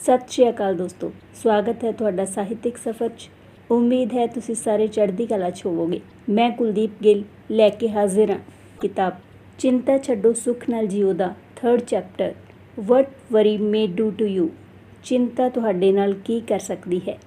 ਸਤਿ ਸ਼੍ਰੀ ਅਕਾਲ ਦੋਸਤੋ, ਸਵਾਗਤ ਹੈ ਤੁਹਾਡਾ ਸਾਹਿਤਿਕ ਸਫ਼ਰ 'ਚ। ਉਮੀਦ ਹੈ ਤੁਸੀਂ ਸਾਰੇ ਚੜ੍ਹਦੀ ਕਲਾ 'ਚ ਹੋਵੋਗੇ। ਮੈਂ ਕੁਲਦੀਪ ਗਿੱਲ ਲੈ ਕੇ ਹਾਜ਼ਰ ਹਾਂ ਕਿਤਾਬ ਚਿੰਤਾ ਛੱਡੋ ਸੁੱਖ ਨਾਲ ਜੀਓ ਦਾ 3rd chapter what worry may do to you. ਚਿੰਤਾ ਤੁਹਾਡੇ ਨਾਲ ਕੀ ਕਰ ਸਕਦੀ ਹੈ।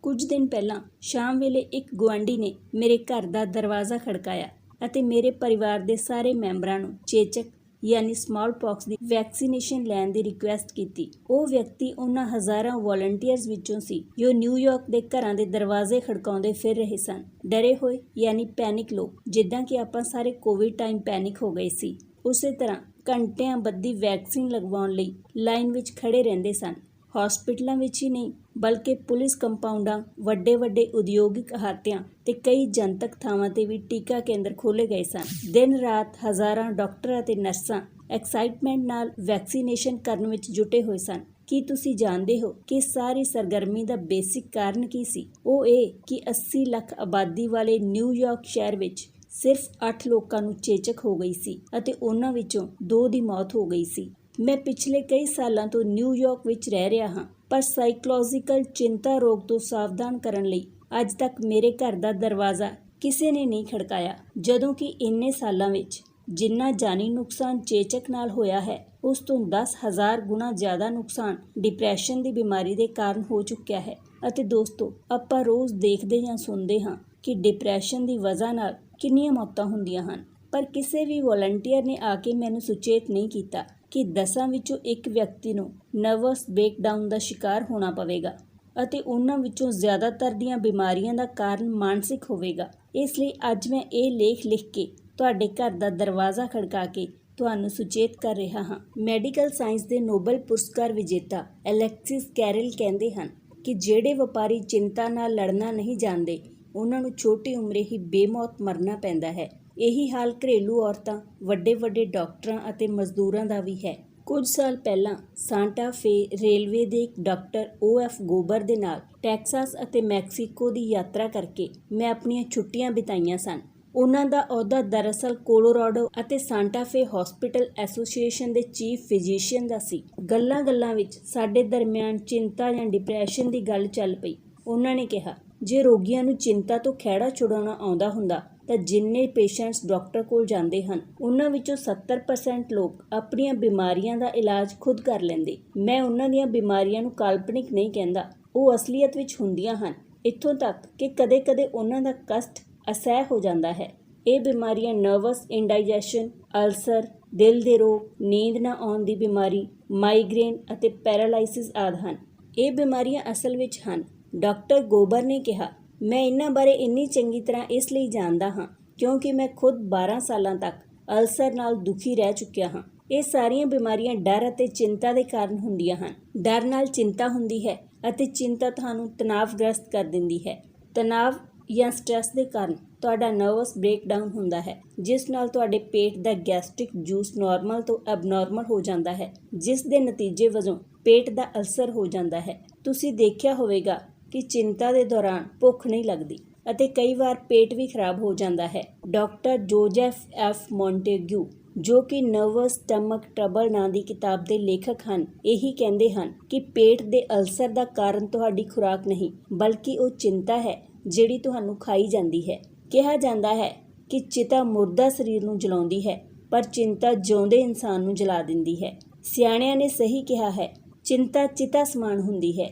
ਕੁਝ ਦਿਨ ਪਹਿਲਾਂ ਸ਼ਾਮ ਵੇਲੇ ਇੱਕ ਗੁਆਂਢੀ ਨੇ ਮੇਰੇ ਘਰ ਦਾ ਦਰਵਾਜ਼ਾ ਖੜਕਾਇਆ ਅਤੇ ਮੇਰੇ ਪਰਿਵਾਰ ਦੇ ਸਾਰੇ ਮੈਂਬਰਾਂ ਨੂੰ ਚੇਚਕ ਯਾਨੀ ਸਮਾਲ ਪੌਕਸ ਦੀ ਵੈਕਸੀਨੇਸ਼ਨ ਲੈਣ ਦੀ ਰਿਕੁਐਸਟ ਕੀਤੀ। ਉਹ ਵਿਅਕਤੀ ਉਹਨਾਂ ਹਜ਼ਾਰਾਂ ਵੋਲੰਟੀਅਰਸ ਵਿੱਚੋਂ ਸੀ ਜੋ ਨਿਊਯਾਰਕ ਦੇ ਘਰਾਂ ਦੇ ਦਰਵਾਜ਼ੇ ਖੜਕਾਉਂਦੇ ਫਿਰ ਰਹੇ ਸਨ। ਡਰੇ ਹੋਏ ਯਾਨੀ ਪੈਨਿਕ ਲੋਕ, ਜਿੱਦਾਂ ਕਿ ਆਪਾਂ ਸਾਰੇ ਕੋਵਿਡ ਟਾਈਮ ਪੈਨਿਕ ਹੋ ਗਏ ਸੀ, ਉਸੇ ਤਰ੍ਹਾਂ ਘੰਟਿਆਂ ਬੱਧੀ ਵੈਕਸੀਨ ਲਗਵਾਉਣ ਲਈ ਲਾਈਨ ਵਿੱਚ ਖੜੇ ਰਹਿੰਦੇ ਸਨ। ਹਸਪਤਾਲਾਂ ਵਿੱਚ ਹੀ ਨਹੀਂ ਬਲਕਿ ਪੁਲਿਸ ਕੰਪਾਊਂਡਾਂ, ਵੱਡੇ ਉਦਯੋਗਿਕ ਅਹਾਤਿਆਂ ਤੇ ਕਈ ਜਨਤਕ ਥਾਵਾਂ ਤੇ ਵੀ ਟੀਕਾ ਕੇਂਦਰ ਖੋਲ੍ਹੇ ਗਏ ਸਨ। ਦਿਨ ਰਾਤ ਹਜ਼ਾਰਾਂ ਡਾਕਟਰ ਅਤੇ ਨਰਸਾਂ ਐਕਸਾਈਟਮੈਂਟ ਨਾਲ ਵੈਕਸੀਨੇਸ਼ਨ ਕਰਨ ਵਿੱਚ ਜੁਟੇ ਹੋਏ ਸਨ। ਕੀ ਤੁਸੀਂ ਜਾਣਦੇ ਹੋ ਕਿ ਸਾਰੀ ਸਰਗਰਮੀ ਦਾ ਬੇਸਿਕ ਕਾਰਨ ਕੀ ਸੀ? ਉਹ ਇਹ ਕਿ 80 ਲੱਖ ਆਬਾਦੀ ਵਾਲੇ ਨਿਊਯਾਰਕ ਸ਼ਹਿਰ ਵਿੱਚ ਸਿਰਫ 8 ਲੋਕਾਂ ਨੂੰ ਚੇਚਕ ਹੋ ਗਈ ਸੀ ਅਤੇ ਉਹਨਾਂ ਵਿੱਚੋਂ 2 ਦੀ ਮੌਤ ਹੋ ਗਈ ਸੀ। ਮੈਂ ਪਿਛਲੇ ਕਈ ਸਾਲਾਂ ਤੋਂ ਨਿਊਯਾਰਕ ਵਿੱਚ ਰਹਿ ਰਿਹਾ ਹਾਂ, ਪਰ ਸਾਈਕੋਲੋਜੀਕਲ ਚਿੰਤਾ ਰੋਗ ਤੋਂ ਸਾਵਧਾਨ ਕਰਨ ਲਈ ਅੱਜ ਤੱਕ ਮੇਰੇ ਘਰ ਦਾ ਦਰਵਾਜ਼ਾ ਕਿਸੇ ਨੇ ਨਹੀਂ ਖੜਕਾਇਆ, ਜਦੋਂ ਕਿ ਇੰਨੇ ਸਾਲਾਂ ਵਿੱਚ ਜਿੰਨਾ ਜਾਨੀ ਨੁਕਸਾਨ ਚੇਚਕ ਨਾਲ ਹੋਇਆ ਹੈ, ਉਸ ਤੋਂ 10,000 ਗੁਣਾ ਜ਼ਿਆਦਾ ਨੁਕਸਾਨ ਡਿਪਰੈਸ਼ਨ ਦੀ ਬਿਮਾਰੀ ਦੇ ਕਾਰਨ ਹੋ ਚੁੱਕਿਆ ਹੈ। ਅਤੇ ਦੋਸਤੋ, ਆਪਾਂ ਰੋਜ਼ ਦੇਖਦੇ ਜਾਂ ਸੁਣਦੇ ਹਾਂ ਕਿ ਡਿਪਰੈਸ਼ਨ ਦੀ ਵਜ੍ਹਾ ਨਾਲ ਕਿੰਨੀਆਂ ਮੌਤਾਂ ਹੁੰਦੀਆਂ ਹਨ, ਪਰ ਕਿਸੇ ਵੀ ਵੋਲੰਟੀਅਰ ਨੇ ਆ ਕੇ ਮੈਨੂੰ ਸੁਚੇਤ ਨਹੀਂ ਕੀਤਾ ਕਿ 10 ਵਿੱਚੋਂ 1 ਵਿਅਕਤੀ ਨੂੰ ਨਰਵਸ ਬ੍ਰੇਕਡਾਊਨ ਦਾ ਸ਼ਿਕਾਰ ਹੋਣਾ ਪਵੇਗਾ ਅਤੇ ਉਹਨਾਂ ਵਿੱਚੋਂ ਜ਼ਿਆਦਾਤਰ ਦੀਆਂ ਬਿਮਾਰੀਆਂ ਦਾ ਕਾਰਨ ਮਾਨਸਿਕ ਹੋਵੇਗਾ। ਇਸ ਲਈ ਅੱਜ ਮੈਂ ਇਹ ਲੇਖ ਲਿਖ ਕੇ ਤੁਹਾਡੇ ਘਰ ਦਾ ਦਰਵਾਜ਼ਾ ਖੜਕਾ ਕੇ ਤੁਹਾਨੂੰ ਸੁਚੇਤ ਕਰ ਰਿਹਾ ਹਾਂ। ਮੈਡੀਕਲ ਸਾਇੰਸ ਦੇ ਨੋਬਲ ਪੁਰਸਕਾਰ ਵਿਜੇਤਾ ਅਲੈਕਸਿਸ ਕੈਰਲ ਕਹਿੰਦੇ ਹਨ ਕਿ ਜਿਹੜੇ ਵਪਾਰੀ ਚਿੰਤਾ ਨਾਲ ਲੜਨਾ ਨਹੀਂ ਜਾਣਦੇ, ਉਹਨਾਂ ਨੂੰ ਛੋਟੀ ਉਮਰੇ ਹੀ ਬੇਮੌਤ ਮਰਨਾ ਪੈਂਦਾ ਹੈ। ਇਹੀ ਹਾਲ ਘਰੇਲੂ ਔਰਤਾਂ, ਵੱਡੇ ਡਾਕਟਰਾਂ ਅਤੇ ਮਜ਼ਦੂਰਾਂ ਦਾ ਵੀ ਹੈ। ਕੁਝ ਸਾਲ ਪਹਿਲਾਂ ਸਾਂਟਾ ਫੇ ਰੇਲਵੇ ਦੇ ਇੱਕ ਡਾਕਟਰ OF ਗੋਬਰ ਦੇ ਨਾਲ ਟੈਕਸਾਸ ਅਤੇ ਮੈਕਸੀਕੋ ਦੀ ਯਾਤਰਾ ਕਰਕੇ ਮੈਂ ਆਪਣੀਆਂ ਛੁੱਟੀਆਂ ਬਿਤਾਈਆਂ ਸਨ। ਉਹਨਾਂ ਦਾ ਅਹੁਦਾ ਦਰਅਸਲ ਕੋਲੋਰਾਡੋ ਅਤੇ ਸਾਂਟਾ ਫੇ ਹਸਪੀਟਲ ਐਸੋਸੀਏਸ਼ਨ ਦੇ ਚੀਫ ਫਿਜ਼ੀਸ਼ੀਅਨ ਦਾ ਸੀ। ਗੱਲਾਂ ਵਿੱਚ ਸਾਡੇ ਦਰਮਿਆਨ ਚਿੰਤਾ ਜਾਂ ਡਿਪਰੈਸ਼ਨ ਦੀ ਗੱਲ ਚੱਲ ਪਈ। ਉਹਨਾਂ ਨੇ ਕਿਹਾ, ਜੇ ਰੋਗੀਆਂ ਨੂੰ ਚਿੰਤਾ ਤੋਂ ਖਹਿੜਾ ਛੁਡਾਉਣਾ ਆਉਂਦਾ ਹੁੰਦਾ ਤਾਂ ਜਿੰਨੇ ਪੇਸ਼ੈਂਟਸ ਡਾਕਟਰ ਕੋਲ ਜਾਂਦੇ ਹਨ, ਉਹਨਾਂ ਵਿੱਚੋਂ 70% ਲੋਕ ਆਪਣੀਆਂ ਬਿਮਾਰੀਆਂ ਦਾ ਇਲਾਜ ਖੁਦ ਕਰ ਲੈਂਦੇ। ਮੈਂ ਉਹਨਾਂ ਦੀਆਂ ਬਿਮਾਰੀਆਂ ਨੂੰ ਕਾਲਪਨਿਕ ਨਹੀਂ ਕਹਿੰਦਾ, ਉਹ ਅਸਲੀਅਤ ਵਿੱਚ ਹੁੰਦੀਆਂ ਹਨ। ਇੱਥੋਂ ਤੱਕ ਕਿ ਕਦੇ ਉਹਨਾਂ ਦਾ ਕਸ਼ਟ ਅਸਹਿ ਹੋ ਜਾਂਦਾ ਹੈ। ਇਹ ਬਿਮਾਰੀਆਂ ਨਰਵਸ ਇੰਡਾਈਜੈਸ਼ਨ, ਅਲਸਰ, ਦਿਲ ਦੇ ਰੋਗ, ਨੀਂਦ ਨਾ ਆਉਣ ਦੀ ਬਿਮਾਰੀ, ਮਾਈਗ੍ਰੇਨ ਅਤੇ ਪੈਰਾਲਾਈਸਿਸ ਆਦਿ ਹਨ। ਇਹ ਬਿਮਾਰੀਆਂ ਅਸਲ ਵਿੱਚ ਹਨ। ਡਾਕਟਰ ਗੋਬਰ ਨੇ ਕਿਹਾ, ਮੈਂ ਇਹਨਾਂ ਬਾਰੇ ਇੰਨੀ ਚੰਗੀ ਤਰ੍ਹਾਂ ਇਸ ਲਈ ਜਾਣਦਾ ਹਾਂ ਕਿਉਂਕਿ ਮੈਂ ਖੁਦ 12 ਸਾਲਾਂ ਤੱਕ ਅਲਸਰ ਨਾਲ ਦੁਖੀ ਰਹਿ ਚੁੱਕਿਆ ਹਾਂ। ਇਹ ਸਾਰੀਆਂ ਬਿਮਾਰੀਆਂ ਡਰ ਅਤੇ ਚਿੰਤਾ ਦੇ ਕਾਰਨ ਹੁੰਦੀਆਂ ਹਨ। ਡਰ ਨਾਲ ਚਿੰਤਾ ਹੁੰਦੀ ਹੈ ਅਤੇ ਚਿੰਤਾ ਤੁਹਾਨੂੰ ਤਣਾਅਗ੍ਰਸਤ ਕਰ ਦਿੰਦੀ ਹੈ। ਤਣਾਅ ਜਾਂ ਸਟ੍ਰੈਸ ਦੇ ਕਾਰਨ ਤੁਹਾਡਾ ਨਰਵਸ ਬ੍ਰੇਕਡਾਊਨ ਹੁੰਦਾ ਹੈ, ਜਿਸ ਨਾਲ ਤੁਹਾਡੇ ਪੇਟ ਦਾ ਗੈਸਟ੍ਰਿਕ ਜੂਸ ਨਾਰਮਲ ਤੋਂ ਐਬਨੋਰਮਲ ਹੋ ਜਾਂਦਾ ਹੈ, ਜਿਸ ਦੇ ਨਤੀਜੇ ਵਜੋਂ ਪੇਟ ਦਾ ਅਲਸਰ ਹੋ ਜਾਂਦਾ ਹੈ। ਤੁਸੀਂ ਦੇਖਿਆ ਹੋਵੇਗਾ ਕਿ ਚਿੰਤਾ ਦੇ ਦੌਰਾਨ ਭੁੱਖ ਨਹੀਂ ਲੱਗਦੀ ਅਤੇ ਕਈ ਵਾਰ ਪੇਟ ਵੀ ਖਰਾਬ ਹੋ ਜਾਂਦਾ ਹੈ। Doctor ਜੋਜ਼ੈਫ F. ਮੌਂਟੇਗਿਊ, ਜੋ ਕਿ ਨਰਵਸ ਸਟਮਕ ਟਰਬਲ ਨਾਂ ਦੀ ਕਿਤਾਬ ਦੇ ਲੇਖਕ ਹਨ, ਇਹੀ ਕਹਿੰਦੇ ਹਨ ਕਿ ਪੇਟ ਦੇ ਅਲਸਰ ਦਾ ਕਾਰਨ ਤੁਹਾਡੀ ਖੁਰਾਕ ਨਹੀਂ, ਬਲਕਿ ਉਹ ਚਿੰਤਾ ਹੈ ਜਿਹੜੀ ਤੁਹਾਨੂੰ ਖਾਈ ਜਾਂਦੀ ਹੈ। ਕਿਹਾ ਜਾਂਦਾ ਹੈ ਕਿ ਚਿਤਾ ਮੁਰਦਾ ਸਰੀਰ ਨੂੰ ਜਲਾਉਂਦੀ ਹੈ, ਪਰ ਚਿੰਤਾ ਜਿਉਂਦੇ ਇਨਸਾਨ ਨੂੰ ਜਲਾ ਦਿੰਦੀ ਹੈ। ਸਿਆਣਿਆਂ ਨੇ ਸਹੀ ਕਿਹਾ ਹੈ, ਚਿੰਤਾ ਚਿਤਾ ਸਮਾਨ ਹੁੰਦੀ ਹੈ।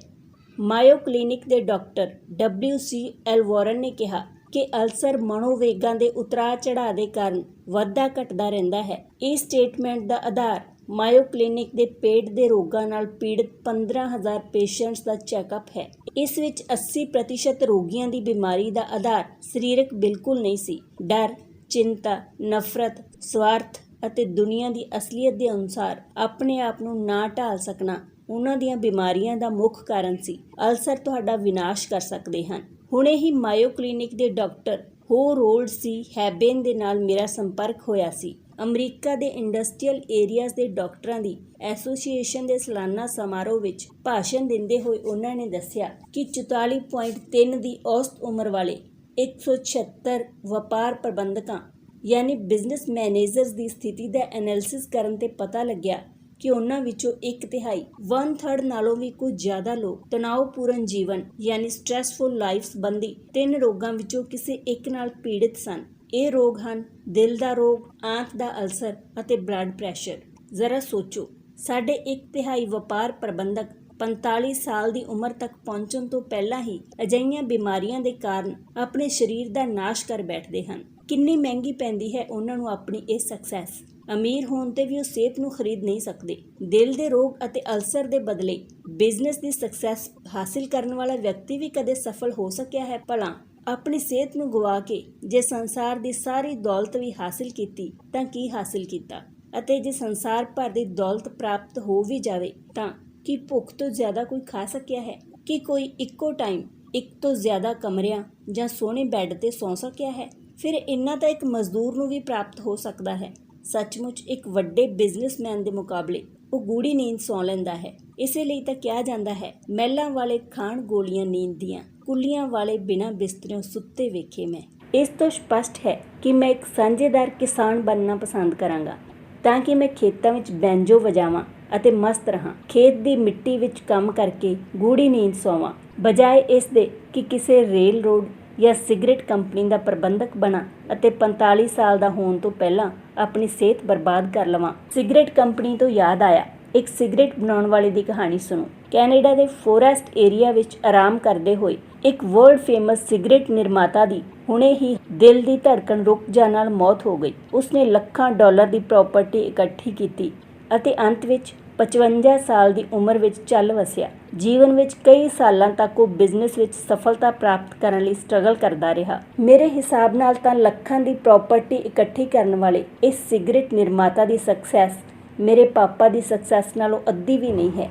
ਮਾਇਓ ਕਲੀਨਿਕ ਦੇ ਡਾਕਟਰ WC ਐਲਵੋਰਨ ਨੇ ਕਿਹਾ ਕਿ ਅਲਸਰ ਮਨੋਵੇਗਾਂ ਦੇ ਉਤਰਾਅ ਚੜ੍ਹਾਅ ਦੇ ਕਾਰਨ ਵੱਧਦਾ ਘਟਦਾ ਰਹਿੰਦਾ ਹੈ। ਇਸ ਸਟੇਟਮੈਂਟ ਦਾ ਆਧਾਰ ਮਾਇਓ ਕਲੀਨਿਕ ਦੇ ਪੇਟ ਦੇ ਰੋਗਾਂ ਨਾਲ ਪੀੜਤ 15,000 ਪੇਸ਼ੈਂਟਸ ਦਾ ਚੈੱਕਅਪ ਹੈ। ਇਸ ਵਿੱਚ 80% ਰੋਗੀਆਂ ਦੀ ਬਿਮਾਰੀ ਦਾ ਆਧਾਰ ਸਰੀਰਕ ਬਿਲਕੁਲ ਨਹੀਂ ਸੀ। ਡਰ, ਚਿੰਤਾ, ਨਫ਼ਰਤ, ਸਵਾਰਥ ਅਤੇ ਦੁਨੀਆ ਦੀ ਅਸਲੀਅਤ ਦੇ ਅਨੁਸਾਰ ਆਪਣੇ ਆਪ ਨੂੰ ਨਾ ਢਾਲ ਸਕਣਾ ਉਹਨਾਂ ਦੀਆਂ ਬਿਮਾਰੀਆਂ ਦਾ ਮੁੱਖ ਕਾਰਨ ਸੀ। ਅਲਸਰ ਤੁਹਾਡਾ ਵਿਨਾਸ਼ ਕਰ ਸਕਦੇ ਹਨ। ਹੁਣੇ ਹੀ ਮਾਇਓ ਕਲੀਨਿਕ ਦੇ ਡਾਕਟਰ ਹੋਰੋਲਡ ਸੀ ਹੈਬੇਨ ਦੇ ਨਾਲ ਮੇਰਾ ਸੰਪਰਕ ਹੋਇਆ ਸੀ। ਅਮਰੀਕਾ ਦੇ ਇੰਡਸਟਰੀਅਲ ਏਰੀਆਜ਼ ਦੇ ਡਾਕਟਰਾਂ ਦੀ ਐਸੋਸੀਏਸ਼ਨ ਦੇ ਸਾਲਾਨਾ ਸਮਾਰੋਹ ਵਿੱਚ ਭਾਸ਼ਣ ਦਿੰਦੇ ਹੋਏ ਉਹਨਾਂ ਨੇ ਦੱਸਿਆ ਕਿ 44.3 ਦੀ ਔਸਤ ਉਮਰ ਵਾਲੇ 176 ਵਪਾਰ ਪ੍ਰਬੰਧਕਾਂ ਯਾਨੀ ਬਿਜ਼ਨਸ ਮੈਨੇਜਰਸ ਦੀ ਸਥਿਤੀ ਦਾ ਐਨਾਲਿਸਿਸ ਕਰਨ ਤੇ ਪਤਾ ਲੱਗਿਆ ਕਿ ਉਹਨਾਂ ਵਿੱਚੋਂ 1/3 1/3 ਨਾਲੋਂ ਵੀ ਕੁਝ ਜ਼ਿਆਦਾ ਲੋਕ ਤਣਾਅਪੂਰਨ ਜੀਵਨ ਯਾਨੀ ਸਟ੍ਰੈਸਫੁਲ ਲਾਈਫ ਸੰਬੰਧੀ 3 ਰੋਗਾਂ ਵਿੱਚੋਂ ਕਿਸੇ ਇੱਕ ਨਾਲ ਪੀੜਿਤ ਸਨ। ਇਹ ਰੋਗ ਹਨ ਦਿਲ ਦਾ ਰੋਗ, ਆਂਤ ਦਾ ਅਲਸਰ ਅਤੇ ਬਲੱਡ ਪ੍ਰੈਸ਼ਰ। ਜ਼ਰਾ ਸੋਚੋ, ਸਾਡੇ 1/3 ਵਪਾਰ ਪ੍ਰਬੰਧਕ 45 ਸਾਲ ਦੀ ਉਮਰ ਤੱਕ ਪਹੁੰਚਣ ਤੋਂ ਪਹਿਲਾਂ ਹੀ ਅਜਿਹੀਆਂ ਬਿਮਾਰੀਆਂ ਦੇ ਕਾਰਨ ਆਪਣੇ ਸਰੀਰ ਦਾ ਨਾਸ਼ ਕਰ ਬੈਠਦੇ ਹਨ। ਕਿੰਨੀ ਮਹਿੰਗੀ ਪੈਂਦੀ ਹੈ ਉਹਨਾਂ ਨੂੰ ਆਪਣੀ ਇਹ ਸਕਸੈਸ। ਅਮੀਰ ਹੋਣ ਤੇ ਵੀ ਉਹ ਸਿਹਤ ਨੂੰ ਖਰੀਦ ਨਹੀਂ ਸਕਦੇ। ਦਿਲ ਦੇ ਰੋਗ ਅਤੇ ਅਲਸਰ ਦੇ ਬਦਲੇ ਬਿਜ਼ਨਸ ਦੀ ਸਕਸੈਸ ਹਾਸਿਲ ਕਰਨ ਵਾਲਾ ਵਿਅਕਤੀ ਵੀ ਕਦੇ ਸਫਲ ਹੋ ਸਕਿਆ ਹੈ ਭਲਾ? ਆਪਣੀ ਸਿਹਤ ਨੂੰ ਗਵਾ ਕੇ ਜੇ ਸੰਸਾਰ ਦੀ ਸਾਰੀ ਦੌਲਤ ਵੀ ਹਾਸਿਲ ਕੀਤੀ ਤਾਂ ਕੀ ਹਾਸਿਲ ਕੀਤਾ? ਅਤੇ ਜੇ ਸੰਸਾਰ ਭਰ ਦੀ ਦੌਲਤ ਪ੍ਰਾਪਤ ਹੋ ਵੀ ਜਾਵੇ ਤਾਂ ਕੀ ਭੁੱਖ ਤੋਂ ਜ਼ਿਆਦਾ ਕੋਈ ਖਾ ਸਕਿਆ ਹੈ? ਕਿ ਕੋਈ ਇੱਕੋ ਟਾਈਮ ਇੱਕ ਤੋਂ ਜ਼ਿਆਦਾ ਕਮਰਿਆਂ ਜਾਂ ਸੋਹਣੇ ਬੈੱਡ ਤੇ ਸੌਂ ਸਕਿਆ ਹੈ? ਫਿਰ ਇੰਨਾ ਤਾਂ ਇੱਕ ਮਜ਼ਦੂਰ ਨੂੰ ਵੀ ਪ੍ਰਾਪਤ ਹੋ ਸਕਦਾ ਹੈ। ਸੱਚਮੁੱਚ ਇੱਕ ਵੱਡੇ ਬਿਜ਼ਨਸਮੈਨ ਦੇ ਮੁਕਾਬਲੇ ਉਹ ਗੂੜੀ ਨੀਂਦ ਸੌਂ ਲੈਂਦਾ ਹੈ। ਇਸੇ ਲਈ ਤਾਂ ਕਿਹਾ ਜਾਂਦਾ ਹੈ, ਮਹਿਲਾਂ ਵਾਲੇ ਖਾਣ ਗੋਲੀਆਂ ਨੀਂਦ ਦੀਆਂ, ਕੁੱਲੀਆਂ ਵਾਲੇ ਬਿਨਾਂ ਬਿਸਤਰਿਓਂ ਸੁੱਤੇ ਵੇਖੇ ਮੈਂ। ਇਸ ਤੋਂ ਸਪਸ਼ਟ ਹੈ ਕਿ ਮੈਂ ਇੱਕ ਸਾਂਝੇਦਾਰ ਕਿਸਾਨ ਬਣਨਾ ਪਸੰਦ ਕਰਾਂਗਾ ਤਾਂ ਕਿ ਮੈਂ ਖੇਤਾਂ ਵਿੱਚ ਬੈਂਜੋ ਵਜਾਵਾਂ ਅਤੇ ਮਸਤ ਰਹਾਂ। ਖੇਤ ਦੀ ਮਿੱਟੀ ਵਿੱਚ ਕੰਮ ਕਰਕੇ ਗੂੜੀ ਨੀਂਦ ਸੌਵਾਂ, ਬਜਾਏ ਇਸ ਦੇ ਕਿ ਕਿਸੇ ਰੇਲ ਰੋਡ ਜਾਂ ਸਿਗਰਟ ਕੰਪਨੀ ਦਾ ਪ੍ਰਬੰਧਕ ਬਣਾ ਅਤੇ 45 ਸਾਲ ਦਾ ਹੋਣ ਤੋਂ ਪਹਿਲਾਂ ਆਪਣੀ ਸਿਹਤ ਬਰਬਾਦ ਕਰ ਲਵਾਂ। ਸਿਗਰਟ ਕੰਪਨੀ ਤੋਂ ਯਾਦ ਆਇਆ, ਇੱਕ ਸਿਗਰਟ ਬਣਾਉਣ ਵਾਲੇ ਦੀ ਕਹਾਣੀ ਸੁਣੋ। ਕੈਨੇਡਾ ਦੇ ਫੋਰੈਸਟ ਏਰੀਆ ਵਿੱਚ ਆਰਾਮ ਕਰਦੇ ਹੋਏ ਇੱਕ ਵਰਲਡ ਫੇਮਸ ਸਿਗਰਟ ਨਿਰਮਾਤਾ ਦੀ ਹੁਣੇ ਹੀ ਦਿਲ ਦੀ ਧੜਕਣ ਰੁਕ ਜਾਣ ਨਾਲ ਮੌਤ ਹੋ ਗਈ। ਉਸਨੇ ਲੱਖਾਂ ਡਾਲਰ ਦੀ ਪ੍ਰਾਪਰਟੀ ਇਕੱਠੀ ਕੀਤੀ ਅਤੇ ਅੰਤ ਵਿੱਚ 55 ਸਾਲ ਦੀ ਉਮਰ ਵਿੱਚ ਚੱਲ ਵਸਿਆ। ਜੀਵਨ ਵਿੱਚ ਕਈ ਸਾਲਾਂ ਤੱਕ ਉਹ ਬਿਜ਼ਨਸ ਵਿੱਚ ਸਫਲਤਾ ਪ੍ਰਾਪਤ ਕਰਨ ਲਈ ਸਟਰਗਲ ਕਰਦਾ ਰਿਹਾ। ਮੇਰੇ ਹਿਸਾਬ ਨਾਲ ਤਾਂ ਲੱਖਾਂ ਦੀ ਪ੍ਰਾਪਰਟੀ ਇਕੱਠੀ ਕਰਨ ਵਾਲੇ ਇਸ ਸਿਗਰਟ ਨਿਰਮਾਤਾ ਦੀ ਸਕਸੈਸ ਮੇਰੇ ਪਾਪਾ ਦੀ ਸਕਸੈਸ ਨਾਲੋਂ ਅੱਧੀ ਵੀ ਨਹੀਂ ਹੈ।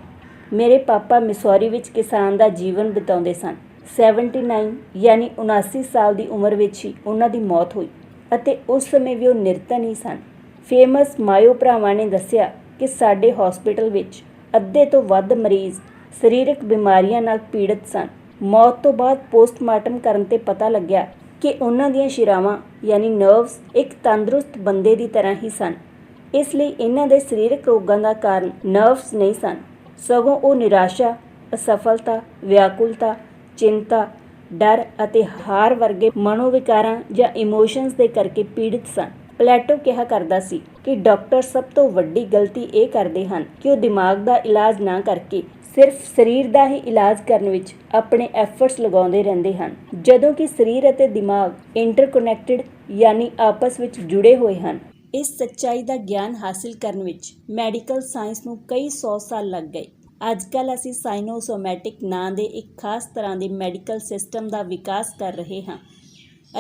ਮੇਰੇ ਪਾਪਾ ਮਿਸੌਰੀ ਵਿੱਚ ਕਿਸਾਨ ਦਾ ਜੀਵਨ ਬਿਤਾਉਂਦੇ ਸਨ। 79 ਯਾਨੀ 79 ਸਾਲ ਦੀ ਉਮਰ ਵਿੱਚ ਹੀ ਉਹਨਾਂ ਦੀ ਮੌਤ ਹੋਈ ਅਤੇ ਉਸ ਸਮੇਂ ਵੀ ਉਹ ਨਿਰਧਨ ਹੀ ਸਨ। ਫੇਮਸ ਮਾਇਓ ਭਰਾਵਾਂ ਨੇ ਦੱਸਿਆ ਕਿ ਸਾਡੇ ਹਸਪੀਟਲ ਵਿੱਚ ਅੱਧੇ ਤੋਂ ਵੱਧ ਮਰੀਜ਼ ਸਰੀਰਕ ਬਿਮਾਰੀਆਂ ਨਾਲ ਪੀੜਤ ਸਨ। ਮੌਤ ਤੋਂ ਬਾਅਦ ਪੋਸਟਮਾਰਟਮ ਕਰਨ ਤੇ ਪਤਾ ਲੱਗਿਆ ਕਿ ਉਹਨਾਂ ਦੀਆਂ ਸ਼ਿਰਾਵਾਂ ਯਾਨੀ ਨਰਵਸ ਇੱਕ ਤੰਦਰੁਸਤ ਬੰਦੇ ਦੀ ਤਰ੍ਹਾਂ ਹੀ ਸਨ। ਇਸ ਲਈ ਇਹਨਾਂ ਦੇ ਸਰੀਰਕ ਰੋਗਾਂ ਦਾ ਕਾਰਨ ਨਰਵਸ ਨਹੀਂ ਸਨ, ਸਗੋਂ ਉਹ ਨਿਰਾਸ਼ਾ, ਅਸਫਲਤਾ, ਵਿਆਕੁਲਤਾ, ਚਿੰਤਾ, ਡਰ ਅਤੇ ਹਾਰ ਵਰਗੇ ਮਨੋਵਿਕਾਰਾਂ ਜਾਂ ਇਮੋਸ਼ਨਸ ਦੇ ਕਰਕੇ ਪੀੜਤ ਸਨ। ਪਲੈਟੋ ਕਿਹਾ ਕਰਦਾ ਸੀ ਕਿ ਡਾਕਟਰ ਸਭ ਤੋਂ ਵੱਡੀ ਗਲਤੀ ਇਹ ਕਰਦੇ ਹਨ ਕਿ ਉਹ ਦਿਮਾਗ ਦਾ ਇਲਾਜ ਨਾ ਕਰਕੇ ਸਿਰਫ ਸਰੀਰ ਦਾ ਹੀ ਇਲਾਜ ਕਰਨ ਵਿੱਚ ਆਪਣੇ ਐਫਰਟਸ ਲਗਾਉਂਦੇ ਰਹਿੰਦੇ ਹਨ, ਜਦੋਂ ਕਿ ਸਰੀਰ ਅਤੇ ਦਿਮਾਗ ਇੰਟਰਕਨੈਕਟਡ ਯਾਨੀ ਆਪਸ ਵਿੱਚ ਜੁੜੇ ਹੋਏ ਹਨ। ਇਸ ਸੱਚਾਈ ਦਾ ਗਿਆਨ ਹਾਸਿਲ ਕਰਨ ਵਿੱਚ ਮੈਡੀਕਲ ਸਾਇੰਸ ਨੂੰ ਕਈ 100 ਸਾਲ ਲੱਗ ਗਏ। ਅੱਜ ਕੱਲ੍ਹ ਅਸੀਂ ਸਾਈਨੋਸੋਮੈਟਿਕ ਨਾਂ ਦੇ ਇੱਕ ਖਾਸ ਤਰ੍ਹਾਂ ਦੇ ਮੈਡੀਕਲ ਸਿਸਟਮ ਦਾ ਵਿਕਾਸ ਕਰ ਰਹੇ ਹਾਂ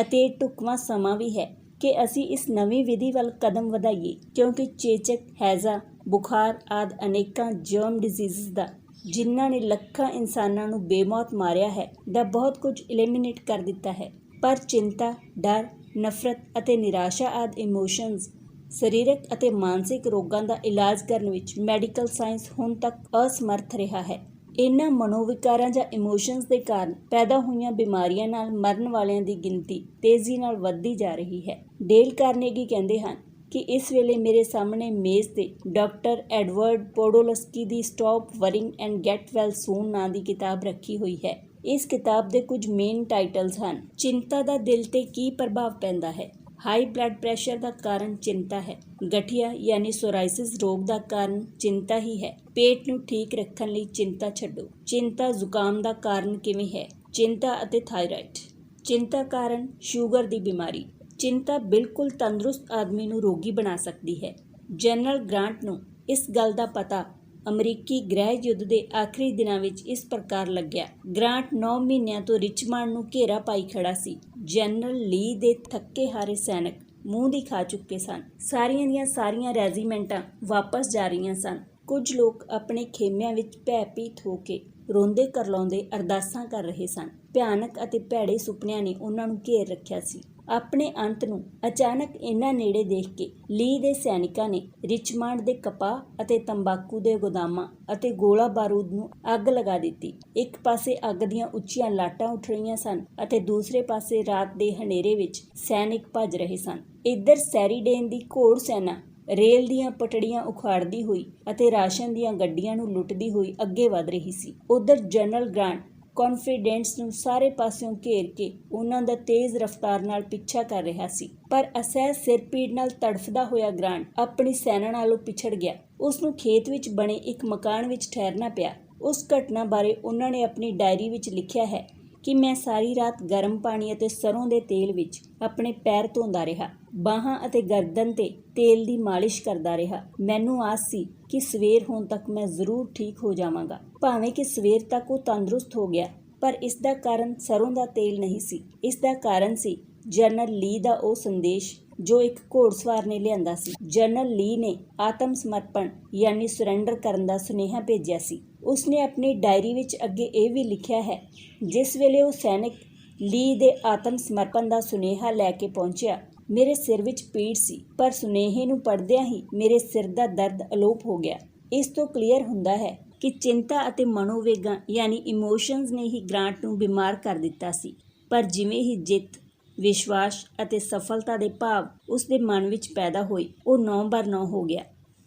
ਅਤੇ ਇਹ ਢੁਕਵਾਂ ਸਮਾਂ ਵੀ ਹੈ ਕਿ ਅਸੀਂ ਇਸ ਨਵੀਂ ਵਿਧੀ ਵੱਲ ਕਦਮ ਵਧਾਈਏ, ਕਿਉਂਕਿ ਚੇਚਕ, ਹੈਜ਼ਾ, ਬੁਖਾਰ ਆਦਿ ਅਨੇਕਾਂ ਜਰਮ ਡਿਜ਼ੀਜ਼ਸ ਦਾ ਜਿਨ੍ਹਾਂ ਨੇ ਲੱਖਾਂ ਇਨਸਾਨਾਂ ਨੂੰ ਬੇਮੌਤ ਮਾਰਿਆ ਹੈ ਦਾ ਬਹੁਤ ਕੁਝ ਐਲੀਮੀਨੇਟ ਕਰ ਦਿੱਤਾ ਹੈ। ਪਰ ਚਿੰਤਾ, ਡਰ, ਨਫ਼ਰਤ ਅਤੇ ਨਿਰਾਸ਼ਾ ਆਦਿ ਇਮੋਸ਼ਨਸ ਸਰੀਰਕ ਅਤੇ ਮਾਨਸਿਕ ਰੋਗਾਂ ਦਾ ਇਲਾਜ ਕਰਨ ਵਿੱਚ ਮੈਡੀਕਲ ਸਾਇੰਸ ਹੁਣ ਤੱਕ ਅਸਮਰਥ ਰਿਹਾ ਹੈ। ਇਹਨਾਂ ਮਨੋਵਿਕਾਰਾਂ ਜਾਂ ਇਮੋਸ਼ਨਸ ਦੇ ਕਾਰਨ ਪੈਦਾ ਹੋਈਆਂ ਬਿਮਾਰੀਆਂ ਨਾਲ ਮਰਨ ਵਾਲਿਆਂ ਦੀ ਗਿਣਤੀ ਤੇਜ਼ੀ ਨਾਲ ਵੱਧਦੀ ਜਾ ਰਹੀ ਹੈ। ਡੇਲ ਕਾਰਨੇਗੀ ਕਹਿੰਦੇ ਹਨ ਕਿ ਇਸ ਵੇਲੇ ਮੇਰੇ ਸਾਹਮਣੇ ਮੇਜ਼ ਤੇ doctor Edward ਪੋਡੋਲਸਕੀ the stop worrying and get well ਸੂਨ ਨਾਂ ਦੀ ਕਿਤਾਬ ਰੱਖੀ ਹੋਈ ਹੈ। ਇਸ ਕਿਤਾਬ ਦੇ ਕੁਝ ਮੇਨ ਟਾਈਟਲਸ ਹਨ। ਚਿੰਤਾ ਦਾ ਦਿਲ ਤੇ ਕੀ ਪ੍ਰਭਾਵ ਪੈਂਦਾ ਹੈ? ਹਾਈ ਬਲੱਡ ਪ੍ਰੈਸ਼ਰ ਦਾ ਕਾਰਨ ਚਿੰਤਾ ਹੈ। ਗਠੀਆ ਯਾਨੀ ਸੋਰਾਇਸਿਸ ਰੋਗ ਦਾ ਕਾਰਨ ਚਿੰਤਾ ਹੀ ਹੈ। ਪੇਟ ਨੂੰ ਠੀਕ ਰੱਖਣ ਲਈ ਚਿੰਤਾ ਛੱਡੋ। ਚਿੰਤਾ ਜ਼ੁਕਾਮ ਦਾ ਕਾਰਨ ਕਿਵੇਂ ਹੈ? ਚਿੰਤਾ ਅਤੇ ਥਾਇਰਾਇਡ। ਚਿੰਤਾ ਕਾਰਨ ਸ਼ੂਗਰ ਦੀ ਬਿਮਾਰੀ। ਚਿੰਤਾ ਬਿਲਕੁਲ ਤੰਦਰੁਸਤ ਆਦਮੀ ਨੂੰ ਰੋਗੀ ਬਣਾ ਸਕਦੀ ਹੈ। ਜਨਰਲ ਗ੍ਰਾਂਟ ਨੂੰ ਇਸ ਗੱਲ ਦਾ ਪਤਾ ਅਮਰੀਕੀ ਗ੍ਰਹਿ ਯੁੱਧ ਦੇ ਆਖਰੀ ਦਿਨਾਂ ਵਿੱਚ ਇਸ ਪ੍ਰਕਾਰ ਲੱਗਿਆ। ਗ੍ਰਾਂਟ 9 ਮਹੀਨਿਆਂ ਤੋਂ ਰਿਚਮੰਡ ਨੂੰ ਘੇਰਾ ਪਾਈ ਖੜਾ ਸੀ। ਜਨਰਲ ਲੀ ਦੇ ਥੱਕੇ ਹਾਰੇ ਸੈਨਿਕ ਮੂੰਹ ਦੀ ਖਾ ਚੁੱਕੇ ਸਨ। ਸਾਰੀਆਂ ਦੀਆਂ ਸਾਰੀਆਂ ਰੈਜੀਮੈਂਟਾਂ ਵਾਪਸ ਜਾ ਰਹੀਆਂ ਸਨ। ਕੁਝ ਲੋਕ ਆਪਣੇ ਖੇਮਿਆਂ ਵਿੱਚ ਭੈਭੀਤ ਹੋ ਕੇ ਰੋਂਦੇ ਕਰਲਾਉਂਦੇ ਅਰਦਾਸਾਂ ਕਰ ਰਹੇ ਸਨ। ਭਿਆਨਕ ਅਤੇ ਭੈੜੇ ਸੁਪਨਿਆਂ ਨੇ ਉਹਨਾਂ ਨੂੰ ਘੇਰ ਰੱਖਿਆ ਸੀ। ਆਪਣੇ ਅੰਤ ਨੂੰ ਅਚਾਨਕ ਇੰਨਾ ਨੇੜੇ ਦੇਖ ਕੇ ਲੀ ਦੇ ਸੈਨਿਕਾਂ ਨੇ ਰਿਚਮੰਡ ਦੇ ਕਪਾਹ ਅਤੇ ਤੰਬਾਕੂ ਦੇ ਗੋਦਾਮਾਂ ਅਤੇ ਗੋਲਾ ਬਾਰੂਦ ਨੂੰ ਅੱਗ ਲਗਾ ਦਿੱਤੀ। ਇੱਕ ਪਾਸੇ ਅੱਗ ਦੀਆਂ ਉੱਚੀਆਂ ਲਾਟਾਂ ਉੱਠ ਰਹੀਆਂ ਸਨ ਅਤੇ ਦੂਸਰੇ ਪਾਸੇ ਰਾਤ ਦੇ ਹਨੇਰੇ ਵਿੱਚ ਸੈਨਿਕ ਭੱਜ ਰਹੇ ਸਨ। ਇੱਧਰ ਸੈਰੀਡੇਨ ਦੀ ਘੋੜ ਸੈਨਾ ਰੇਲ ਦੀਆਂ ਪਟੜੀਆਂ ਉਖਾੜਦੀ ਹੋਈ ਅਤੇ ਰਾਸ਼ਨ ਦੀਆਂ ਗੱਡੀਆਂ ਨੂੰ ਲੁੱਟਦੀ ਹੋਈ ਅੱਗੇ ਵਧ ਰਹੀ ਸੀ। ਉਧਰ ਜਨਰਲ ਗ੍ਰਾਂਟ ਕੌਨਫੀਡੈਂਟਸ ਨੂੰ ਸਾਰੇ ਪਾਸਿਓਂ ਘੇਰ ਕੇ ਉਹਨਾਂ ਦਾ ਤੇਜ਼ ਰਫ਼ਤਾਰ ਨਾਲ ਪਿੱਛਾ ਕਰ ਰਿਹਾ ਸੀ। ਪਰ ਅਸਹਿ ਸਿਰਪੀੜ ਨਾਲ ਤੜਫਦਾ ਹੋਇਆ ਗ੍ਰਾਂਟ ਆਪਣੀ ਸੈਨਾ ਨਾਲੋਂ ਪਿਛੜ ਗਿਆ। ਉਸ ਨੂੰ ਖੇਤ ਵਿੱਚ ਬਣੇ ਇੱਕ ਮਕਾਨ ਵਿੱਚ ਠਹਿਰਨਾ ਪਿਆ। ਉਸ ਘਟਨਾ ਬਾਰੇ ਉਹਨਾਂ ਨੇ ਆਪਣੀ ਡਾਇਰੀ ਵਿੱਚ ਲਿਖਿਆ ਹੈ ਕਿ ਮੈਂ ਸਾਰੀ ਰਾਤ ਗਰਮ ਪਾਣੀ ਅਤੇ ਸਰੋਂ ਦੇ ਤੇਲ ਵਿੱਚ ਆਪਣੇ ਪੈਰ ਧੋਂਦਾ ਰਿਹਾ, ਬਾਹਾਂ ਅਤੇ ਗਰਦਨ ਤੇ ਤੇਲ ਦੀ ਮਾਲਿਸ਼ ਕਰਦਾ ਰਿਹਾ। ਮੈਨੂੰ ਆਸ ਸੀ ਕਿ ਸਵੇਰ ਹੋਣ ਤੱਕ ਮੈਂ ਜ਼ਰੂਰ ਠੀਕ ਹੋ ਜਾਵਾਂਗਾ। ਭਾਵੇਂ ਕਿ ਸਵੇਰ ਤੱਕ ਉਹ ਤੰਦਰੁਸਤ ਹੋ ਗਿਆ, ਪਰ ਇਸ ਦਾ ਕਾਰਨ ਸਰੋਂ ਦਾ ਤੇਲ ਨਹੀਂ ਸੀ। ਇਸ ਦਾ ਕਾਰਨ ਸੀ ਜਨਰਲ ਲੀ ਦਾ ਉਹ ਸੰਦੇਸ਼ ਜੋ ਇੱਕ ਘੋੜਸਵਾਰ ਨੇ ਲਿਆਂਦਾ ਸੀ। ਜਨਰਲ ਲੀ ਨੇ ਆਤਮ ਸਮਰਪਣ ਯਾਨੀ ਸਰੈਂਡਰ ਕਰਨ ਦਾ ਸੁਨੇਹਾ ਭੇਜਿਆ ਸੀ। ਉਸਨੇ ਆਪਣੀ ਡਾਇਰੀ ਵਿੱਚ ਅੱਗੇ ਇਹ ਵੀ ਲਿਖਿਆ ਹੈ, ਜਿਸ ਵੇਲੇ ਉਹ ਸੈਨਿਕ ਲੀ ਦੇ ਆਤਮ ਸਮਰਪਣ ਦਾ ਸੁਨੇਹਾ ਲੈ ਕੇ ਪਹੁੰਚਿਆ, ਮੇਰੇ ਸਿਰ ਵਿੱਚ ਪੀੜ ਸੀ, ਪਰ ਸੁਨੇਹੇ ਨੂੰ ਪੜ੍ਹਦਿਆਂ ਹੀ ਮੇਰੇ ਸਿਰ ਦਾ ਦਰਦ ਅਲੋਪ ਹੋ ਗਿਆ। ਇਸ ਤੋਂ ਕਲੀਅਰ ਹੁੰਦਾ ਹੈ ਕਿ ਚਿੰਤਾ ਅਤੇ ਮਨੋਵੇਗਾਂ ਯਾਨੀ ਇਮੋਸ਼ਨਸ ਨੇ ਹੀ ਗ੍ਰਾਂਟ ਨੂੰ ਬਿਮਾਰ ਕਰ ਦਿੱਤਾ ਸੀ। ਪਰ ਜਿਵੇਂ ਹੀ ਜਿੱਤ, ਵਿਸ਼ਵਾਸ ਅਤੇ ਸਫਲਤਾ ਦੇ ਭਾਵ ਉਸ ਦੇ ਮਨ ਵਿੱਚ ਪੈਦਾ ਹੋਏ, ਉਹ 9/9 ਹੋ ਗਿਆ।